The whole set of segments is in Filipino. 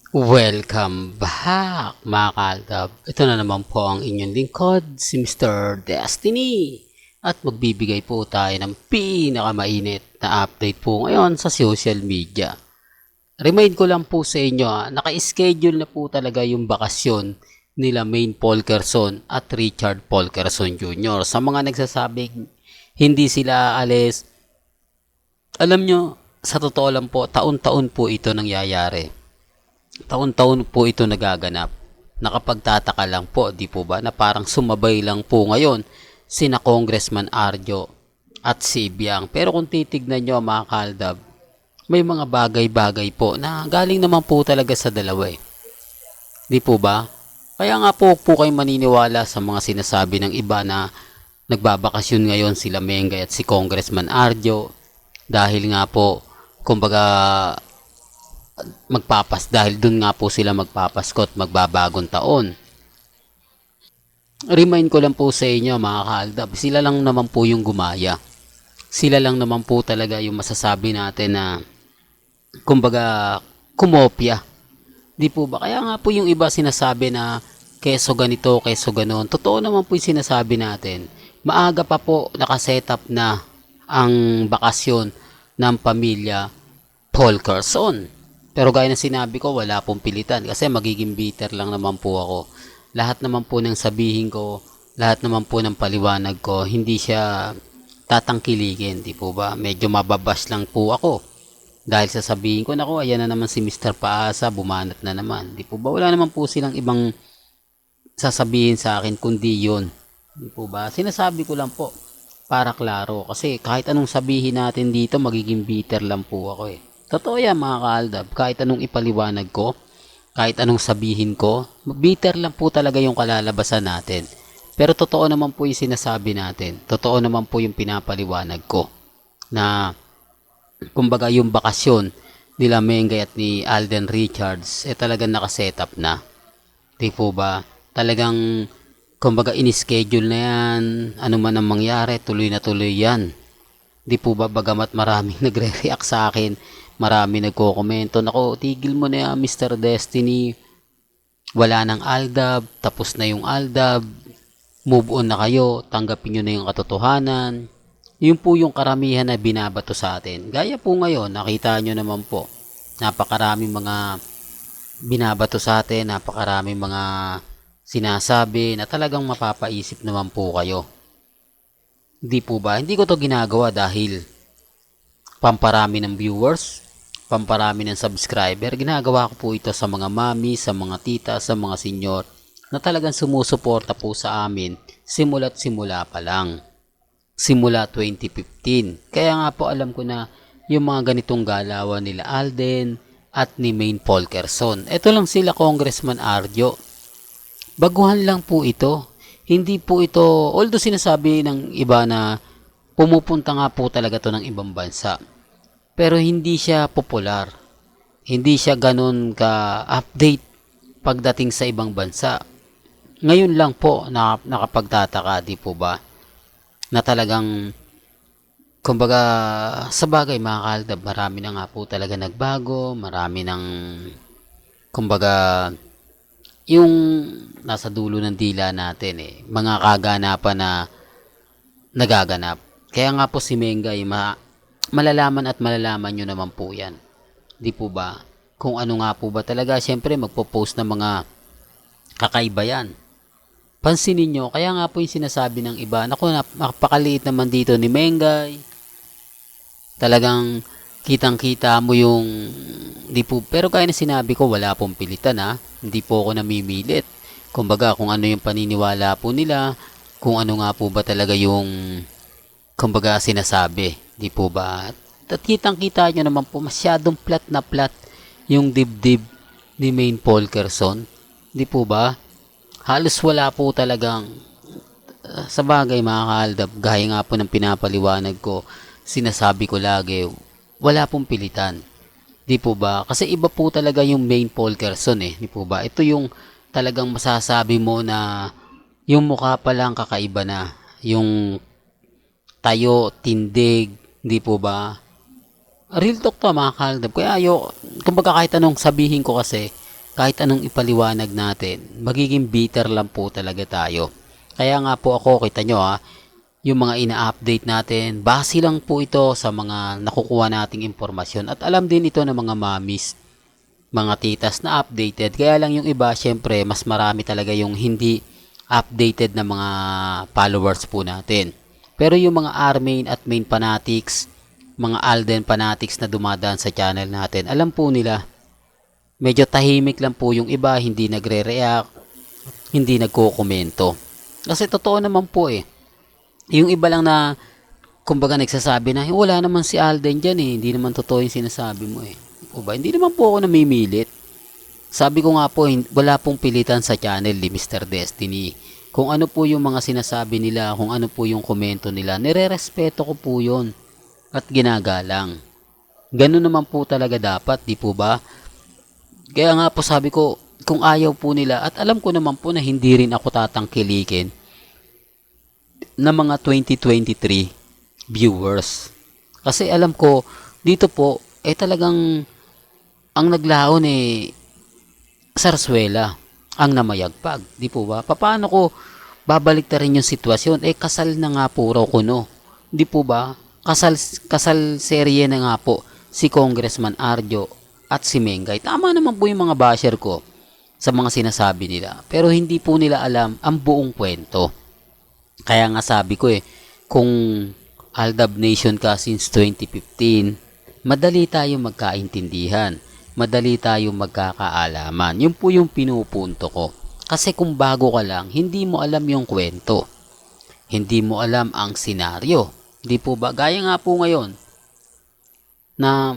Welcome back mga kaaldab. Ito na naman po ang inyong lingkod, si Mr. Destiny. At magbibigay po tayo ng pinakamainit na update po ngayon sa social media. Remind ko lang po sa inyo, naka-schedule na po talaga yung bakasyon nila Maine Polkerson at Richard Polkerson Jr. Sa mga nagsasabing hindi sila aalis, alam nyo, sa totoo lang po, taon-taon po ito nangyayari. Taon-taon po ito nagaganap. Nakapagtataka lang po, di po ba, na parang sumabay lang po ngayon sina Congressman Arjo at si Biang. Pero kung titignan nyo mga kaaldab, may mga bagay-bagay po na galing naman po talaga sa dalawa eh. Di po ba? Kaya nga po kayo maniniwala sa mga sinasabi ng iba na nagbabakasyon ngayon sila Mengay at si Congressman Arjo dahil nga po, kumbaga, dahil dun nga po sila magpapasko at magbabagong taon. Remind ko lang po sa inyo mga kaaldab, sila lang naman po yung gumaya. Sila lang naman po talaga yung masasabi natin na kumbaga kumopya. Di po ba? Kaya nga po yung iba sinasabi na keso ganito, keso ganon. Totoo naman po yung sinasabi natin. Maaga pa po nakasetup na ang bakasyon ng pamilya Polkerson. Pero gaya ng sinabi ko, wala pong pilitan kasi magiging bitter lang naman po ako. Lahat naman po ng sabihin ko, lahat naman po ng paliwanag ko, hindi siya tatangkiligin, di po ba? Medyo mababash lang po ako. Dahil sasabihin ko, nako, ayan na naman si Mr. Paasa, bumanat na naman. Di po ba? Wala naman po silang ibang sasabihin sa akin kundi yun. Di po ba? Sinasabi ko lang po para klaro. Kasi kahit anong sabihin natin dito, magiging bitter lang po ako eh. Totoo yan mga kaaldab, kahit anong ipaliwanag ko, kahit anong sabihin ko, bitter lang po talaga yung kalalabasan natin. Pero totoo naman po yung sinasabi natin, totoo naman po yung pinapaliwanag ko, na kumbaga yung bakasyon nila Mengay at ni Alden Richards, talagang nakasetup na. Di po ba? Talagang, kumbaga in-schedule na yan, ano man ang mangyari, tuloy na tuloy yan. Di po ba, bagamat maraming nagre-react sa akin, marami nagko-komento, nako, tigil mo na yan, Mr. Destiny. Wala nang Aldab, tapos na yung Aldab. Move on na kayo, tanggapin nyo na yung katotohanan. Yun po yung karamihan na binabato sa atin. Gaya po ngayon, nakita nyo naman po, napakaraming mga binabato sa atin, napakaraming mga sinasabi na talagang mapapaisip naman po kayo. Hindi po ba? Hindi ko to ginagawa dahil pamparami ng viewers, pamparami ng subscriber. Ginagawa ko po ito sa mga mami, sa mga tita, sa mga senyor na talagang sumusuporta po sa amin simula't simula pa lang. Simula 2015. Kaya nga po alam ko na yung mga ganitong galawan nila Alden at ni Maine Polkerson. Ito lang sila Congressman Arjo. Baguhan lang po ito. Hindi po ito, although sinasabi ng iba na pumupunta nga po talaga to ng ibang bansa. Pero hindi siya popular. Hindi siya ganun ka-update pagdating sa ibang bansa. Ngayon lang po nakapagtataka, di po ba? Na talagang, kumbaga, sa bagay mga kaaldab, marami na nga po talaga nagbago. Marami ng, kumbaga, yung nasa dulo ng dila natin mga kaganapan na nagaganap. Kaya nga po si Mengay, malalaman at malalaman nyo naman po yan. Di po ba? Kung ano nga po ba talaga, syempre magpo-post ng mga kakaiba yan. Pansinin nyo, kaya nga po yung sinasabi ng iba, naku, napakaliit naman dito ni Mengay. Talagang kitang-kita mo yung, di po, pero kaya na sinabi ko, wala pong pilitan ha. Hindi po ako namimilit. Kumbaga, kung ano yung paniniwala po nila, kung ano nga po ba talaga yung, kumbaga, sinasabi. Di po ba? At kitang-kita nyo naman po, masyadong flat na flat yung dibdib ni Maine Polkerson. Di po ba? Halos wala po talagang, sa bagay mga kaaldab, gaya nga po ng pinapaliwanag ko, sinasabi ko lagi, wala pong pilitan. Di po ba? Kasi iba po talaga yung Maine Polkerson di po ba? Ito yung talagang masasabi mo na yung mukha pa lang kakaiba na. Yung tayo, tindig, di po ba? Real talk to mga kaaldab. Kaya kumbaga kahit anong sabihin ko kasi, kahit anong ipaliwanag natin, magiging bitter lang po talaga tayo. Kaya nga po ako, kita nyo yung mga ina-update natin, base lang po ito sa mga nakukuha nating impormasyon. At alam din ito ng mga mamis, mga titas na updated. Kaya lang yung iba, syempre, mas marami talaga yung hindi updated na mga followers po natin. Pero yung mga Armain at main fanatics, mga Alden fanatics na dumadaan sa channel natin, alam po nila, medyo tahimik lang po yung iba, hindi nagre-react, hindi nagko-komento. Kasi totoo naman po yung iba lang na, kumbaga nagsasabi na, wala naman si Alden dyan hindi naman totoo yung sinasabi mo O ba? Hindi naman po ako namimilit. Sabi ko nga po, wala pong pilitan sa channel ni Mr. Destiny. Kung ano po yung mga sinasabi nila, kung ano po yung komento nila, nire-respeto ko po yun at ginagalang. Ganun naman po talaga dapat, di po ba? Kaya nga po sabi ko, kung ayaw po nila, at alam ko naman po na hindi rin ako tatangkilikin na mga 2023 viewers. Kasi alam ko, dito po, talagang ang naglaon Sarsuela ang namayagpag. Di po ba? Paano ko babalik na rin yung sitwasyon? Kasal na nga po raw kuno. Di po ba? Kasal serye na nga po si Congressman Arjo at si Mengay. Tama naman po yung mga basher ko sa mga sinasabi nila. Pero hindi po nila alam ang buong kwento. Kaya nga sabi ko kung Aldab Nation ka since 2015, madali tayong magkaintindihan. Madali tayong magkakaalaman. Yun po yung pinupunto ko. Kasi kung bago ka lang, hindi mo alam yung kwento. Hindi mo alam ang senaryo. Di po ba? Gaya nga po ngayon na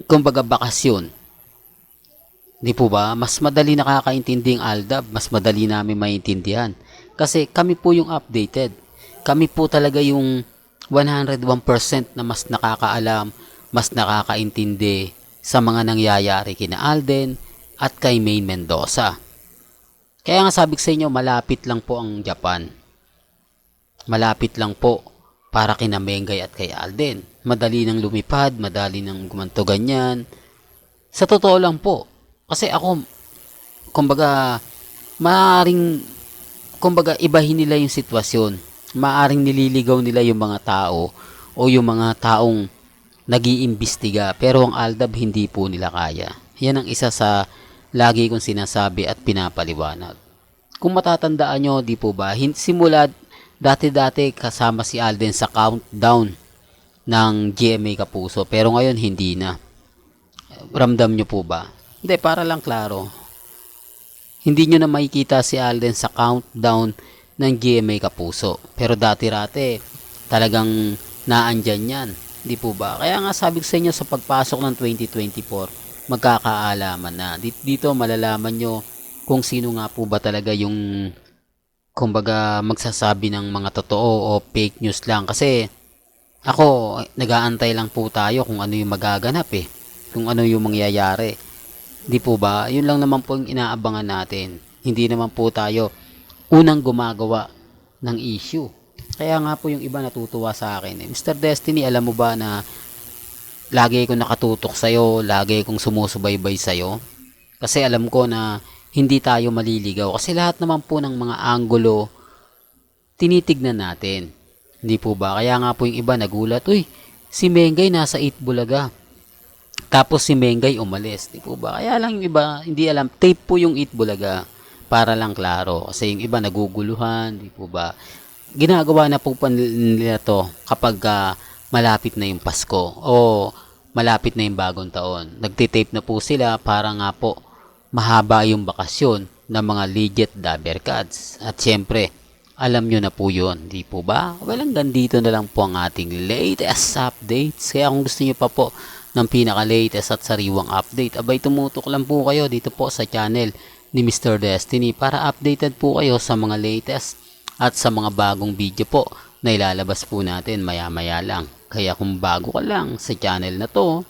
kumbaga bakasyon. Di po ba? Mas madali nakakaintindi ang Aldab. Mas madali namin maintindihan. Kasi kami po yung updated. Kami po talaga yung 101% na mas nakakaalam, mas nakakaintindi sa mga nangyayari kina Alden at kay Maine Mendoza. Kaya nga sabi ko sa inyo, malapit lang po ang Japan. Malapit lang po para kina Mengay at kay Alden. Madali nang lumipad, madali nang gumanto ganyan. Sa totoo lang po. Kasi ako, kumbaga, ibahin nila yung sitwasyon. Maaring nililigaw nila yung mga tao o yung mga taong nag-iimbestiga. Pero ang Aldab hindi po nila kaya. Yan ang isa sa lagi kong sinasabi at pinapaliwanag. Kung matatandaan nyo, di po ba, simula dati-dati kasama si Alden sa countdown ng GMA Kapuso. Pero ngayon hindi na. Ramdam nyo po ba? Hindi, para lang klaro. Hindi nyo na makikita si Alden sa countdown ng GMA Kapuso. Pero dati-rate, talagang naandyan yan. Di po ba? Kaya nga sabi ko sa inyo sa pagpasok ng 2024, magkakaalaman na. Dito malalaman nyo kung sino nga po ba talaga yung kumbaga magsasabi ng mga totoo o fake news lang. Kasi ako, nag-aantay lang po tayo kung ano yung magaganap kung ano yung mangyayari. Di po ba? Yun lang naman po yung inaabangan natin. Hindi naman po tayo unang gumagawa ng issue. Kaya nga po yung iba natutuwa sa akin. Mr. Destiny, alam mo ba na lagi kong nakatutok sa'yo, lagi kong sumusubaybay sa'yo? Kasi alam ko na hindi tayo maliligaw. Kasi lahat naman po ng mga anggulo, tinitignan natin. Hindi po ba? Kaya nga po yung iba nagulat, uy, si Mengay nasa 8 Bulaga. Tapos si Mengay umalis. Di po ba? Kaya lang yung iba, hindi alam, tape po yung 8 Bulaga. Para lang klaro. Kasi yung iba naguguluhan, di po ba? Ginagawa na po nila to kapag malapit na yung Pasko o malapit na yung bagong taon. Nagtitape na po sila para nga po mahaba yung bakasyon ng mga legit Dabercads. At syempre, alam nyo na po yun, di po ba? Well, hanggang dito na lang po ang ating latest updates. Kaya kung gusto nyo pa po ng pinaka-latest at sariwang update, abay tumutok lang po kayo dito po sa channel ni Mr. Destiny para updated po kayo sa mga latest at sa mga bagong video po na ilalabas po natin maya-maya lang. Kaya kung bago ka lang sa channel na to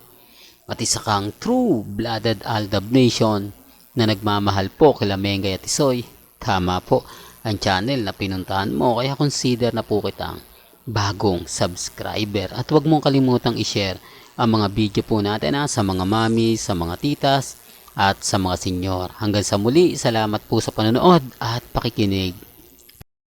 at isa kang true-blooded Aldab Nation na nagmamahal po kila Mengay at Isoy, tama po ang channel na pinuntahan mo. Kaya consider na po kitang bagong subscriber. At huwag mong kalimutang i-share ang mga video po natin sa mga mami, sa mga titas, at sa mga senyor. Hanggang sa muli, salamat po sa panonood at pakikinig.